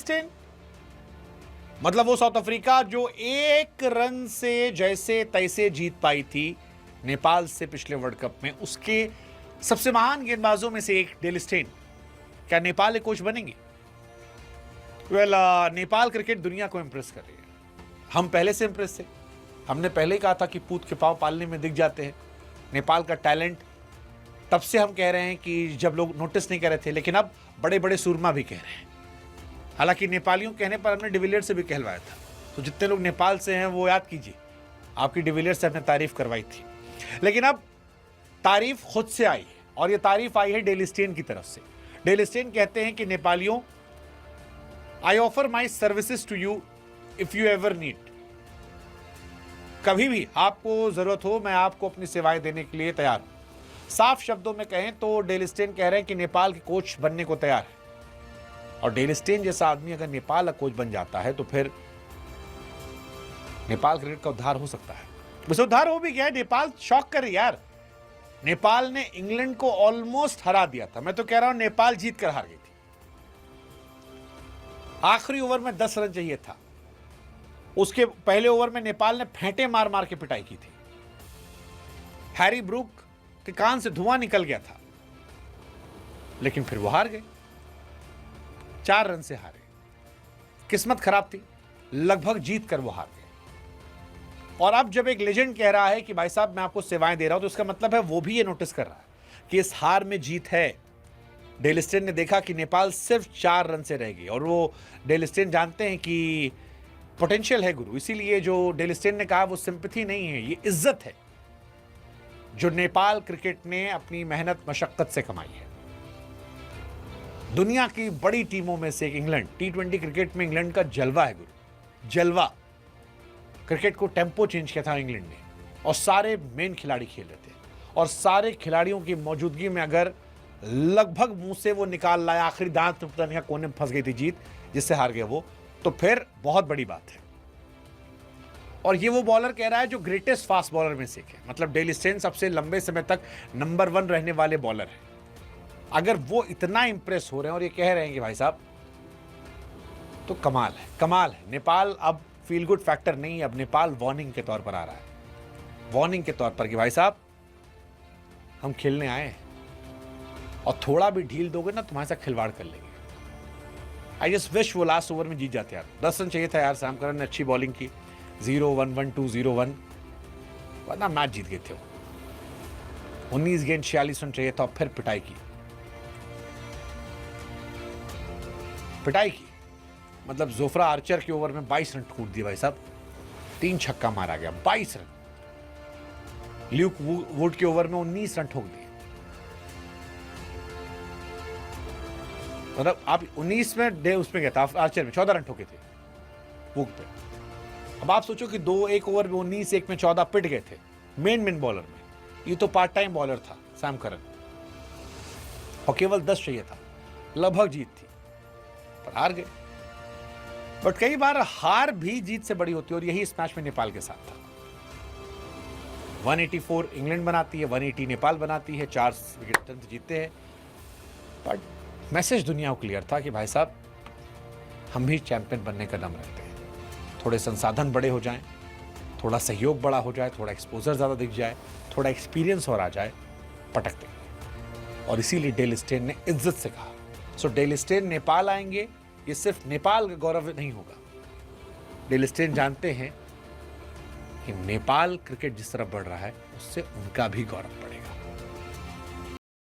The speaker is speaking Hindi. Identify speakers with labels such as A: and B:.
A: स्टेन, मतलब वो साउथ अफ्रीका जो 1 रन से जैसे तैसे जीत पाई थी नेपाल से पिछले वर्ल्ड कप में, उसके सबसे महान गेंदबाजों में से एक डेल स्टेन क्या नेपाल के कोच बनेंगे? नेपाल क्रिकेट दुनिया को इंप्रेस कर रही है। हम पहले से इंप्रेस थे। हमने पहले ही कहा था कि पूत के पांव पालने में दिख जाते हैं नेपाल का टैलेंट। तब से हम कह रहे हैं कि जब लोग नोटिस नहीं कर रहे थे, लेकिन अब बड़े बड़े सूरमा भी कह रहे हैं। हालांकि नेपालियों कहने पर हमने डिविलियर्स से भी कहलवाया था, तो जितने लोग नेपाल से हैं वो याद कीजिए, आपकी डिविलियर्स से हमने तारीफ करवाई थी। लेकिन अब तारीफ खुद से आई है, और ये तारीफ आई है डेल स्टेन की तरफ से। डेल स्टेन कहते हैं कि नेपालियों, I offer my services to you if you ever need. कभी भी आपको जरूरत हो, मैं आपको अपनी सेवाएं देने के लिए तैयार हूं। साफ शब्दों में कहें तो डेल स्टेन कह रहे हैं कि नेपाल के कोच बनने को तैयार है। और डेल स्टेन जैसा आदमी अगर नेपाल का कोच बन जाता है तो फिर नेपाल क्रिकेट का उद्धार हो सकता है। वैसे उद्धार हो भी गया है। नेपाल शॉक करे यार, नेपाल ने इंग्लैंड को ऑलमोस्ट हरा दिया था। मैं तो कह रहा हूं नेपाल जीत कर हार गई थी। आखिरी ओवर में 10 रन चाहिए था, उसके पहले ओवर में नेपाल ने फेंटे मार मार के पिटाई की थी। हैरी ब्रूक के कान से धुआं निकल गया था, लेकिन फिर वो हार गए। 4 रन से हारे। किस्मत खराब थी, लगभग जीत कर वो हार गए। और अब जब एक लेजेंड कह रहा है कि भाई साहब मैं आपको सेवाएं दे रहा हूं, तो इसका मतलब है वो भी ये नोटिस कर रहा है कि इस हार में जीत है। डेल स्टेन ने देखा कि नेपाल सिर्फ 4 रन से रह गई, और वो डेल स्टेन जानते हैं कि पोटेंशियल है गुरु। इसीलिए जो डेल स्टेन ने कहा वो सिंपैथी नहीं है, ये इज्जत है जो नेपाल क्रिकेट ने अपनी मेहनत मशक्कत से कमाई है। दुनिया की बड़ी टीमों में से एक इंग्लैंड, T20 क्रिकेट में इंग्लैंड का जलवा है गुरु, जलवा। क्रिकेट को टेम्पो चेंज किया था इंग्लैंड ने, और सारे मेन खिलाड़ी खेल रहे थे, और सारे खिलाड़ियों की मौजूदगी में अगर लगभग मुंह से वो निकाल लाया, आखिरी दांत में पता नहीं कोने में फंस गई थी जीत, जिससे हार गए वो, तो फिर बहुत बड़ी बात है। और ये वो बॉलर कह रहा है जो ग्रेटेस्ट फास्ट बॉलर में से एक है। मतलब डेल स्टेन सबसे लंबे समय तक नंबर 1 रहने वाले बॉलर है। अगर वो इतना इंप्रेस हो रहे हैं और ये कह रहे हैं कि भाई साहब, तो कमाल है, कमाल है। नेपाल अब फील गुड फैक्टर नहीं, अब नेपाल वार्निंग के तौर पर आ रहा है, वार्निंग के तौर पर कि भाई साहब हम खेलने आए हैं, और थोड़ा भी ढील दोगे ना तुम्हारे साथ खिलवाड़ कर लेंगे। आई जस्ट विश वो लास्ट ओवर में जीत जाते यार। 10 रन चाहिए था यार, सैम करन ने अच्छी बॉलिंग की, 0-1-1-2-0-1, वरना मैच जीत गए थे वो। 19 गेंद 46 रन चाहिए था, और फिर पिटाई की, पिटाई की। मतलब जोफ्रा आर्चर के ओवर में 22 रन ठूक दिए भाई साहब, 3 छक्का मारा गया, 22 रन। ल्यूक वुड के ओवर में 19 रन ठोक दिए। मतलब आप 19 में डे उसमें गया था, आर्चर में 14 रन ठोके थे वुड पे। अब आप सोचो कि 1 ओवर में 19, 1 में 14 पिट गए थे मेन बॉलर में। ये तो पार्ट टाइम बॉलर था सैम करन, और केवल 10 चाहिए था, लगभग जीत थी, पर हार गए। बट कई बार हार भी जीत से बड़ी होती है, और यही इस मैच में नेपाल के साथ था। 184 इंग्लैंड बनाती है, 180 नेपाल बनाती है, 4 विकेट जीतते हैं। बट मैसेज दुनिया को क्लियर था कि भाई साहब हम भी चैंपियन बनने का दम रखते हैं। थोड़े संसाधन बड़े हो जाएं, थोड़ा सहयोग बड़ा हो जाए, थोड़ा एक्सपोजर ज़्यादा दिख जाए, थोड़ा एक्सपीरियंस और आ जाए, पटक देंगे। और इसीलिए डेल स्टेन ने इज्जत से कहा। सो डेल स्टेन नेपाल आएंगे, ये सिर्फ नेपाल का गौरव नहीं होगा। डेल स्टेन जानते हैं कि नेपाल क्रिकेट जिस तरफ बढ़ रहा है, उससे उनका भी गौरव बढ़ेगा।